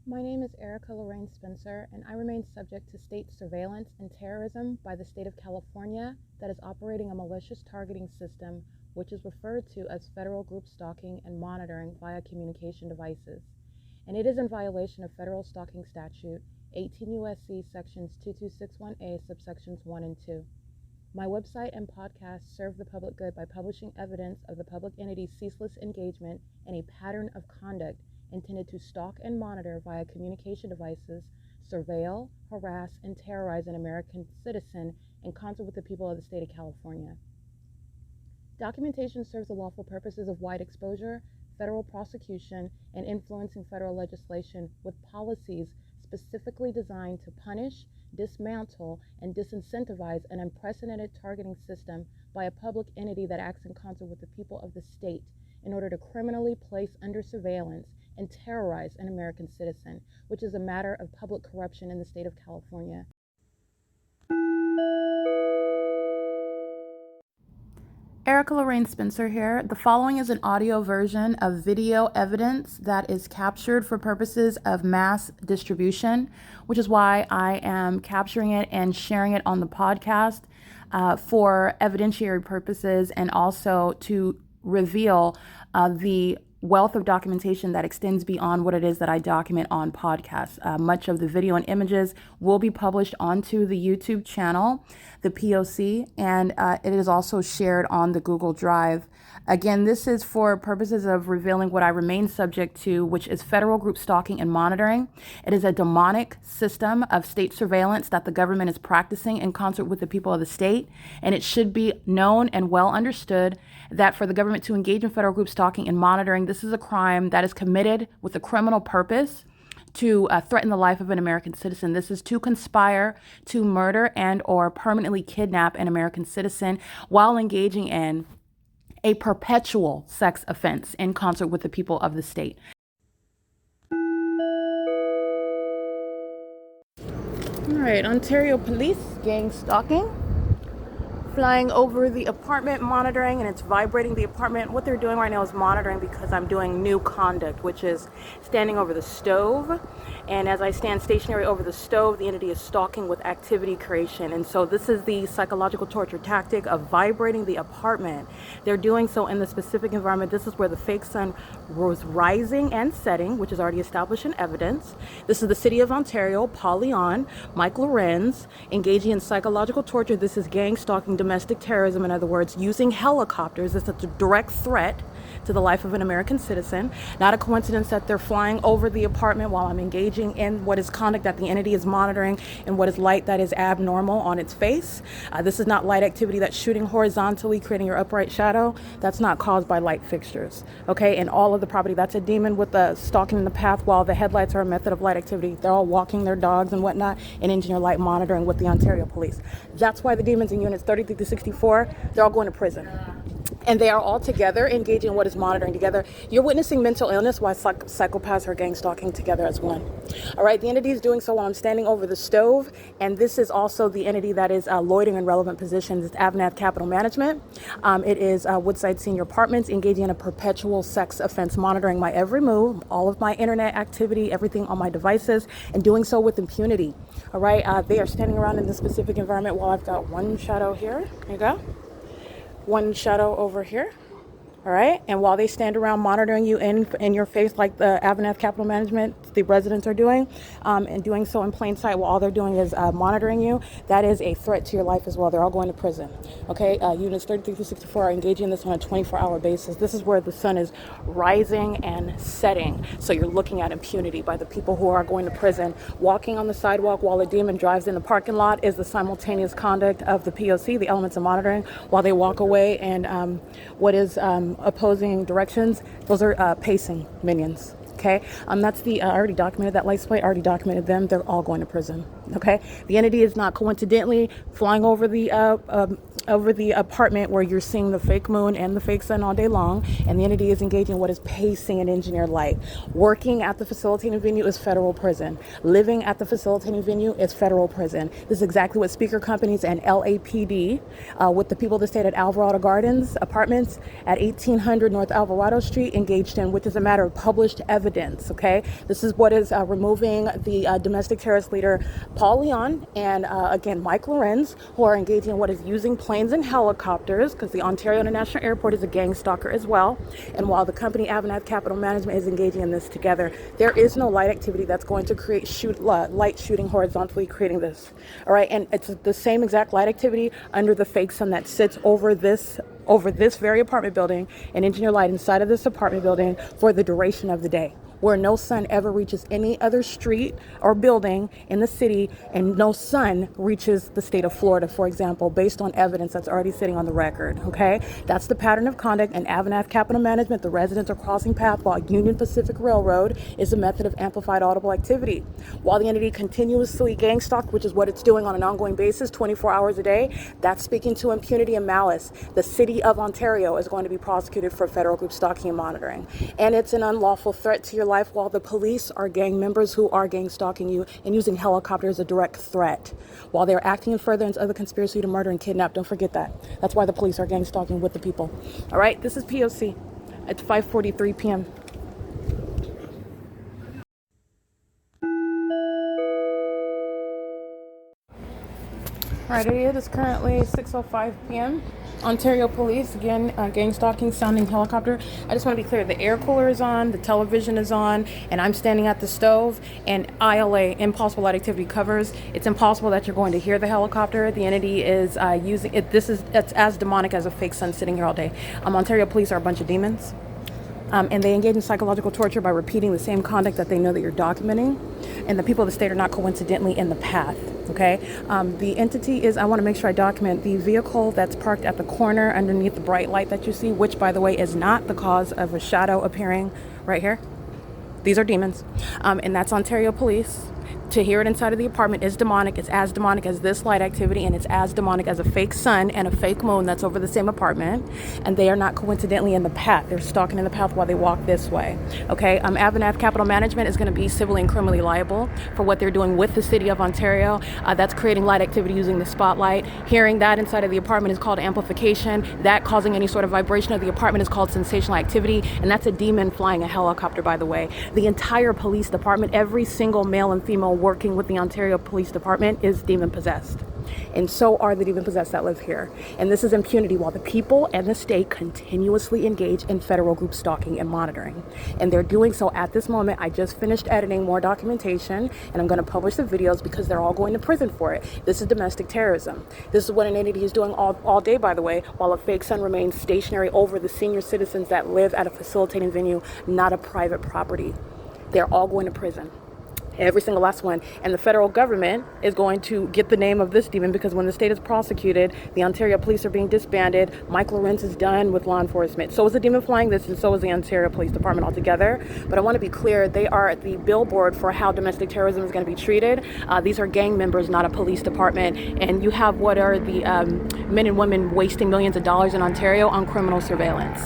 My name is Erica Lorraine Spencer, and I remain subject to state surveillance and terrorism by the state of California that is operating a malicious targeting system, which is referred to as federal group stalking and monitoring via communication devices. And it is in violation of federal stalking statute 18 U.S.C. sections 2261A subsections 1 and 2. My website and podcast serve the public good by publishing evidence of the public entity's ceaseless engagement in a pattern of conduct intended to stalk and monitor via communication devices, surveil, harass, and terrorize an American citizen in concert with the people of the state of California. Documentation serves the lawful purposes of wide exposure, federal prosecution, and influencing federal legislation with policies specifically designed to punish, dismantle, and disincentivize an unprecedented targeting system by a public entity that acts in concert with the people of the state in order to criminally place under surveillance and terrorize an American citizen, which is a matter of public corruption in the state of California. Erica Lorraine Spencer here. The following is an audio version of video evidence that is captured for purposes of mass distribution, which is why I am capturing it and sharing it on the podcast for evidentiary purposes and also to reveal the wealth of documentation that extends beyond what it is that I document on podcasts. Much of the video and images will be published onto the YouTube channel, the P.O.C, and it is also shared on the Google Drive. Again, this is for purposes of revealing what I remain subject to, which is federal group stalking and monitoring. It is a demonic system of state surveillance that the government is practicing in concert with the people of the state, and it should be known and well understood that for the government to engage in federal group stalking and monitoring, this is a crime that is committed with a criminal purpose to threaten the life of an American citizen. This is to conspire to murder and or permanently kidnap an American citizen while engaging in a perpetual sex offense in concert with the people of the state. All right, Ontario Police, gang stalking. Flying over the apartment, monitoring, and it's vibrating the apartment. What they're doing right now is monitoring because I'm doing new conduct, which is standing over the stove. And as I stand stationary over the stove, the entity is stalking with activity creation. And so this is the psychological torture tactic of vibrating the apartment. They're doing so in the specific environment. This is where the fake sun was rising and setting, which is already established in evidence. This is the city of Ontario, Paul Leon, Mike Lorenz, engaging in psychological torture. This is gang stalking, domestic terrorism, in other words, using helicopters. It's a direct threat to the life of an American citizen. Not a coincidence that they're flying over the apartment while I'm engaging in what is conduct that the entity is monitoring and what is light that is abnormal on its face. This is not light activity that's shooting horizontally, creating your upright shadow. That's not caused by light fixtures. Okay, and all of the property, that's a demon with the stalking in the path while the headlights are a method of light activity. They're all walking their dogs and whatnot and engineer light monitoring with the Ontario Police. That's why the demons in units 33 to 64, they're all going to prison. And they are all together engaging in what is monitoring together. You're witnessing mental illness while psychopaths are gang stalking together as one. All right, the entity is doing so while I'm standing over the stove. And this is also the entity that is loitering in relevant positions. It's AVANATH Capital Management. It is Woodside Senior Apartments, engaging in a perpetual sex offense, monitoring my every move, all of my internet activity, everything on my devices, and doing so with impunity. All right, they are standing around in this specific environment while I've got one shadow here. There you go. One shadow over here. All right, and while they stand around monitoring you in your face like the AVANATH Capital Management, the residents are doing, and doing so in plain sight while all they're doing is monitoring you, that is a threat to your life as well. They're all going to prison. Okay, units 33 through 64 are engaging in this on a 24-hour basis. This is where the sun is rising and setting. So you're looking at impunity by the people who are going to prison. Walking on the sidewalk while a demon drives in the parking lot is the simultaneous conduct of the P.O.C, the elements of monitoring, while they walk away and what is opposing directions, those are pacing minions. Okay, that's the I already documented that license plate. I already documented them. They're all going to prison. Okay, the entity is not coincidentally flying over the apartment where you're seeing the fake moon and the fake sun all day long, and the entity is engaging in what is pacing and engineered light. Working at the facilitating venue is federal prison. Living at the facilitating venue is federal prison. This is exactly what speaker companies and LAPD with the people of the state at Alvarado Gardens Apartments at 1800 North Alvarado Street engaged in, which is a matter of published evidence evidence, okay? This is what is removing the domestic terrorist leader, Paul Leon, and again, Mike Lorenz, who are engaging in what is using planes and helicopters, because the Ontario International Airport is a gang stalker as well. And while the company AVANATH Capital Management is engaging in this together, there is no light activity that's going to create light shooting horizontally, creating this, all right? And it's the same exact light activity under the fake sun that sits over this very apartment building, and engineer light inside of this apartment building for the duration of the day, where no sun ever reaches any other street or building in the city, and no sun reaches the state of Florida, for example, based on evidence that's already sitting on the record, okay? That's the pattern of conduct, and AVANATH Capital Management, the residents are crossing path while Union Pacific Railroad is a method of amplified audible activity. While the entity continuously gang stalk, which is what it's doing on an ongoing basis, 24 hours a day, that's speaking to impunity and malice. The city of Ontario is going to be prosecuted for federal group stalking and monitoring, and it's an unlawful threat to your life, while the police are gang members who are gang stalking you and using helicopters as a direct threat while they're acting in furtherance of the conspiracy to murder and kidnap. Don't forget that. That's why the police are gang stalking with the people. All right, this is P.O.C. It's 5:43 p.m. All right, it is currently 6:05 p.m. Ontario Police, again, gang stalking, sounding helicopter. I just want to be clear, the air cooler is on, the television is on, and I'm standing at the stove, and ILA, Impossible Light Activity, covers. It's impossible that you're going to hear the helicopter. The entity is using it. It's as demonic as a fake sun sitting here all day. Ontario Police are a bunch of demons. And they engage in psychological torture by repeating the same conduct that they know that you're documenting. And the people of the state are not coincidentally in the path, okay? The entity is, I want to make sure I document the vehicle that's parked at the corner underneath the bright light that you see, which, by the way, is not the cause of a shadow appearing right here. These are demons, and that's Ontario Police. To hear it inside of the apartment is demonic. It's as demonic as this light activity, and it's as demonic as a fake sun and a fake moon that's over the same apartment. And they are not coincidentally in the path. They're stalking in the path while they walk this way. Okay. AVANATH Capital Management is going to be civilly and criminally liable for what they're doing with the city of Ontario. That's creating light activity using the spotlight. Hearing that inside of the apartment is called amplification. That causing any sort of vibration of the apartment is called sensational activity. And that's a demon flying a helicopter, by the way. The entire police department, every single male and female working with the Ontario Police Department, is demon possessed, and so are the demon possessed that live here. And this is impunity while the people and the state continuously engage in federal group stalking and monitoring, and they're doing so at this moment. I just finished editing more documentation, and I'm going to publish the videos because they're all going to prison for it. This is domestic terrorism. This is what an entity is doing all day, by the way, while a fake sun remains stationary over the senior citizens that live at a facilitating venue, not a private property. They're all going to prison. Every single last one. And the federal government is going to get the name of this demon, because when the state is prosecuted, the Ontario Police are being disbanded. Mike Lorenz is done with law enforcement. So is the demon flying this, and so is the Ontario Police Department altogether. But I want to be clear, they are the billboard for how domestic terrorism is going to be treated. These are gang members, not a police department. And you have what are the men and women wasting millions of dollars in Ontario on criminal surveillance.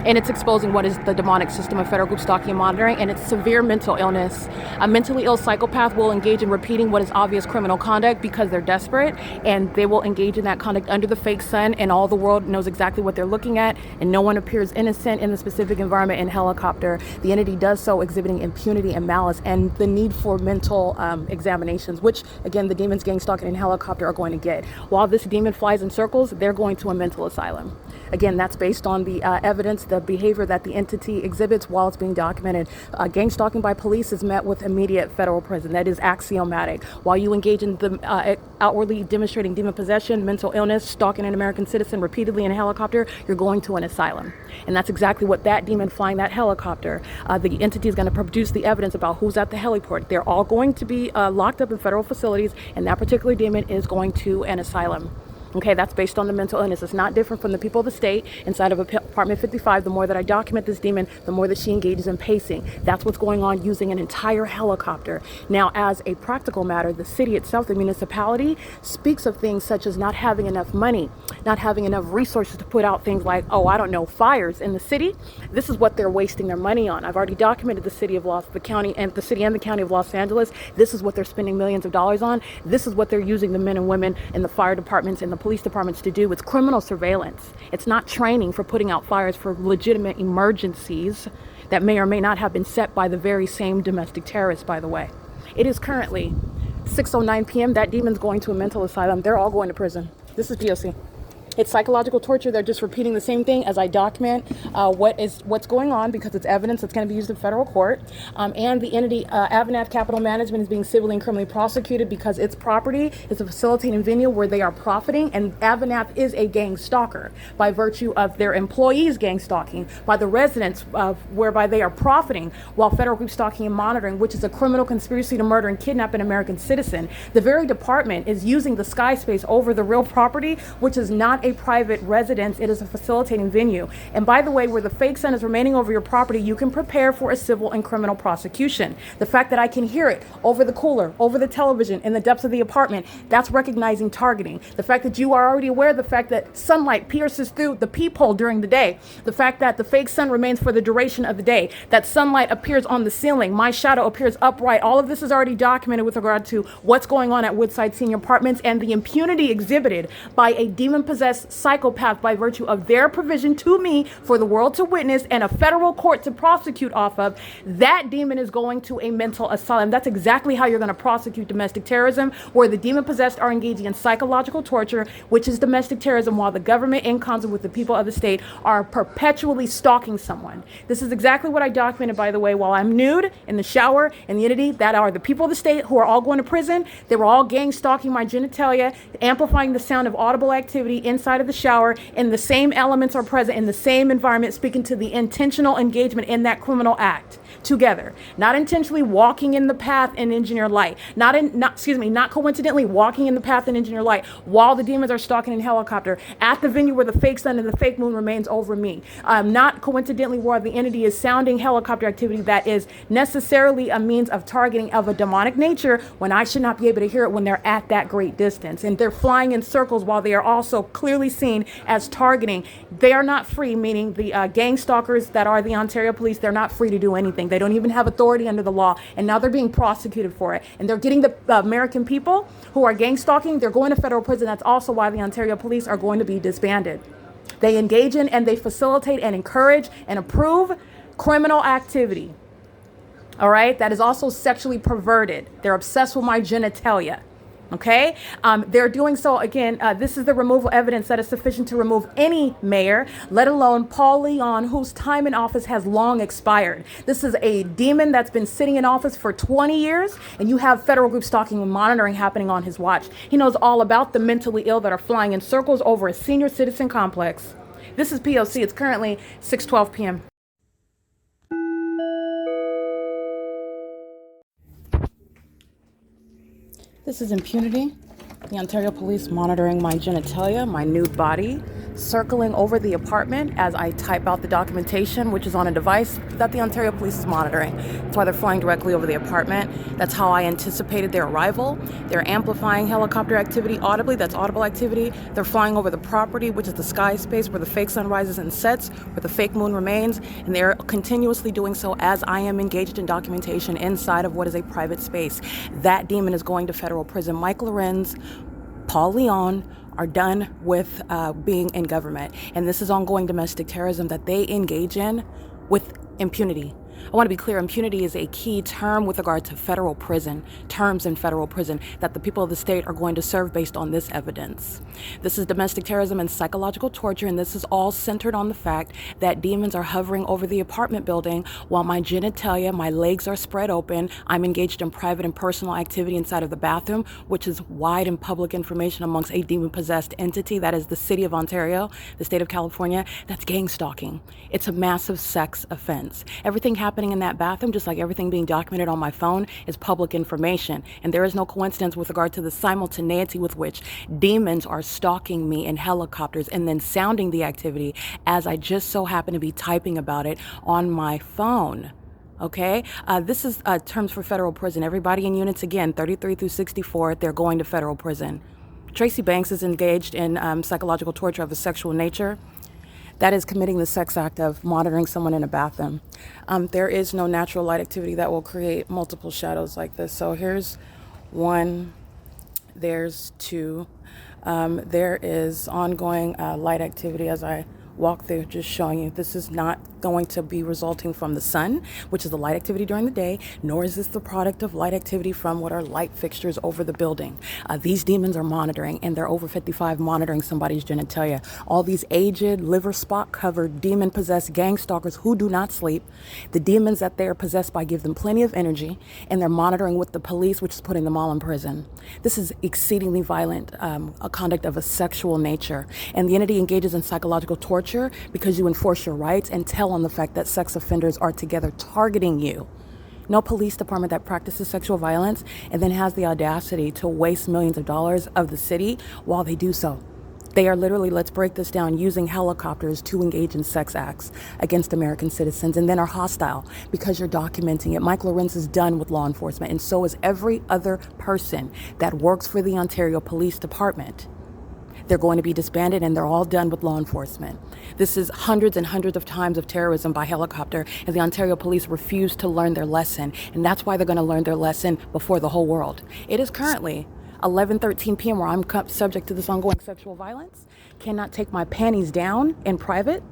And it's exposing what is the demonic system of federal group stalking and monitoring, and it's severe mental illness. A mentally ill psychopath will engage in repeating what is obvious criminal conduct because they're desperate, and they will engage in that conduct under the fake sun, and all the world knows exactly what they're looking at, and no one appears innocent in the specific environment in helicopter. The entity does so exhibiting impunity and malice and the need for mental examinations, which, again, the demons gang stalking in helicopter are going to get. While this demon flies in circles, they're going to a mental asylum. Again, that's based on the evidence, the behavior that the entity exhibits while it's being documented. Gang stalking by police is met with immediate federal prison. That is axiomatic. While you engage in the outwardly demonstrating demon possession, mental illness, stalking an American citizen repeatedly in a helicopter, you're going to an asylum. And that's exactly what that demon flying that helicopter, the entity is going to produce the evidence about who's at the heliport. They're all going to be locked up in federal facilities, and that particular demon is going to an asylum. Okay, that's based on the mental illness. It's not different from the people of the state inside of apartment 55. The more that I document this demon, the more that she engages in pacing. That's what's going on using an entire helicopter. Now, as a practical matter, the city itself, the municipality, speaks of things such as not having enough money, not having enough resources to put out things like, oh, I don't know, fires in the city. This is what they're wasting their money on. I've already documented the city and the county of Los Angeles. This is what they're spending millions of dollars on. This is what they're using the men and women in the fire departments and the police departments to do. It's criminal surveillance. It's not training for putting out fires for legitimate emergencies. that may or may not have been set by the very same domestic terrorist, by the way. It is currently 6:09 p.m. That demon's going to a mental asylum. They're all going to prison. This is P.O.C. It's psychological torture. They're just repeating the same thing as I document what's going on, because it's evidence that's going to be used in federal court. And the entity, AVANATH Capital Management, is being civilly and criminally prosecuted because its property is a facilitating venue where they are profiting. And AVANATH is a gang stalker by virtue of their employees gang stalking, by the residents whereby they are profiting, while federal group stalking and monitoring, which is a criminal conspiracy to murder and kidnap an American citizen. The very department is using the sky space over the real property, which is not a private residence. It is a facilitating venue. And by the way, where the fake sun is remaining over your property, you can prepare for a civil and criminal prosecution. The fact that I can hear it over the cooler, over the television, in the depths of the apartment, that's recognizing targeting. The fact that you are already aware of the fact that sunlight pierces through the peephole during the day, the fact that the fake sun remains for the duration of the day, that sunlight appears on the ceiling, my shadow appears upright, all of this is already documented with regard to what's going on at Woodside Senior Apartments, and the impunity exhibited by a demon-possessed psychopath by virtue of their provision to me for the world to witness and a federal court to prosecute off of. That demon is going to a mental asylum. That's exactly how you're going to prosecute domestic terrorism, where the demon-possessed are engaging in psychological torture, which is domestic terrorism, while the government, in concert with the people of the state, are perpetually stalking someone. This is exactly what I documented, by the way, while I'm nude in the shower, and the entity that are the people of the state who are all going to prison. They were all gang stalking my genitalia, amplifying the sound of audible activity inside of the shower, and the same elements are present in the same environment, speaking to the intentional engagement in that criminal act together, not intentionally walking in the path and engineer light, not coincidentally walking in the path and engineer light while the demons are stalking in helicopter at the venue where the fake sun and the fake moon remains over me, not coincidentally where the entity is sounding helicopter activity that is necessarily a means of targeting of a demonic nature, when I should not be able to hear it when they're at that great distance, and they're flying in circles while they are also clearly seen as targeting. They are not free, meaning the gang stalkers that are the Ontario police, they're not free to do anything. They don't even have authority under the law, and now they're being prosecuted for it. And they're getting the American people who are gang stalking, they're going to federal prison. That's also why the Ontario police are going to be disbanded. They engage in and they facilitate and encourage and approve criminal activity. All right, that is also sexually perverted. They're obsessed with my genitalia. Okay, they're doing so again. This is the removal evidence that is sufficient to remove any mayor, let alone Paul Leon, whose time in office has long expired. This is a demon that's been sitting in office for 20 years, and you have federal group stalking and monitoring happening on his watch. He knows all about the mentally ill that are flying in circles over a senior citizen complex. This is P.O.C. It's currently 6:12 p.m. This is impunity. The Ontario police monitoring my genitalia, my nude body, circling over the apartment as I type out the documentation, which is on a device that the Ontario police is monitoring. That's why they're flying directly over the apartment. That's how I anticipated their arrival. They're amplifying helicopter activity audibly. That's audible activity. They're flying over the property, which is the sky space where the fake sun rises and sets, where the fake moon remains. And they're continuously doing so as I am engaged in documentation inside of what is a private space. That demon is going to federal prison. Mike Lorenz, Paul Leon are done with being in government. And this is ongoing domestic terrorism that they engage in with impunity. I want to be clear, impunity is a key term with regard to federal prison, terms in federal prison that the people of the state are going to serve based on this evidence. This is domestic terrorism and psychological torture, and this is all centered on the fact that demons are hovering over the apartment building while my genitalia, my legs are spread open. I'm engaged in private and personal activity inside of the bathroom, which is wide and public information amongst a demon-possessed entity that is the city of Ontario, the state of California. That's gang stalking. It's a massive sex offense. Everything happening in that bathroom, just like everything being documented on my phone, is public information. And there is no coincidence with regard to the simultaneity with which demons are stalking me in helicopters and then sounding the activity as I just so happen to be typing about it on my phone. Okay, this is terms for federal prison. Everybody in units, again, 33 through 64, they're going to federal prison. Tracy Banks is engaged in psychological torture of a sexual nature. That is committing the sex act of monitoring someone in a bathroom. There is no natural light activity that will create multiple shadows like this. So here's one, there's two. There is ongoing light activity as I walk through, just showing you. This is not going to be resulting from the sun, which is the light activity during the day, nor is this the product of light activity from what are light fixtures over the building. These demons are monitoring, and they're over 55 monitoring somebody's genitalia. All these aged, liver spot covered, demon possessed gang stalkers who do not sleep. The demons that they are possessed by give them plenty of energy, and they're monitoring with the police, which is putting them all in prison. This is exceedingly violent, a conduct of a sexual nature, and the entity engages in psychological torture because you enforce your rights and tell on the fact that sex offenders are together targeting you. No police department that practices sexual violence and then has the audacity to waste millions of dollars of the city while they do so. They are literally, let's break this down, using helicopters to engage in sex acts against American citizens, and then are hostile because you're documenting it. Mike Lawrence is done with law enforcement, and so is every other person that works for the Ontario Police Department. They're going to be disbanded, and they're all done with law enforcement. This is hundreds and hundreds of times of terrorism by helicopter, and the Ontario Police refuse to learn their lesson, and that's why they're going to learn their lesson before the whole world. It is currently 11:13 p.m. where I'm subject to this ongoing sexual violence. Cannot take my panties down in private.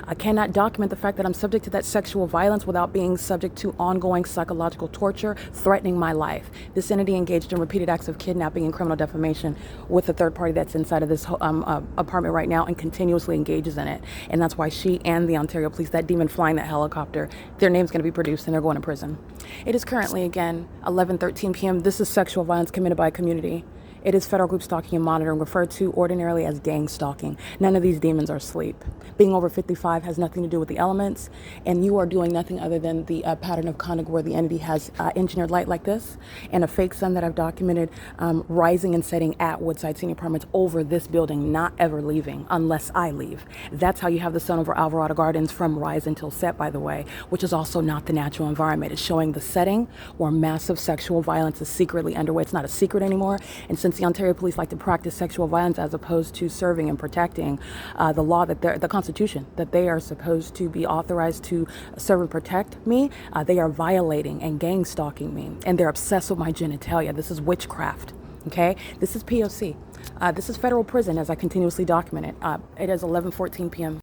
I cannot document the fact that I'm subject to that sexual violence without being subject to ongoing psychological torture, threatening my life. This entity engaged in repeated acts of kidnapping and criminal defamation with a third party that's inside of this apartment right now and continuously engages in it. And that's why she and the Ontario Police, that demon flying that helicopter, their name's going to be produced and they're going to prison. It is currently, again, 11:13 p.m. This is sexual violence committed by a community. It is federal group stalking and monitoring, referred to ordinarily as gang stalking. None of these demons are asleep. Being over 55 has nothing to do with the elements, and you are doing nothing other than the pattern of conduct where the entity has engineered light like this and a fake sun that I've documented rising and setting at Woodside Senior Apartments over this building, not ever leaving unless I leave. That's how you have the sun over Alvarado Gardens from rise until set, by the way, which is also not the natural environment. It's showing the setting where massive sexual violence is secretly underway. It's not a secret anymore, and since the Ontario Police like to practice sexual violence as opposed to serving and protecting the law that the Constitution that they are supposed to be authorized to serve and protect me, they are violating and gang stalking me, and they're obsessed with my genitalia. This is witchcraft. Okay, this is P.O.C. This is federal prison, as I continuously document it. It is 11:14 p.m.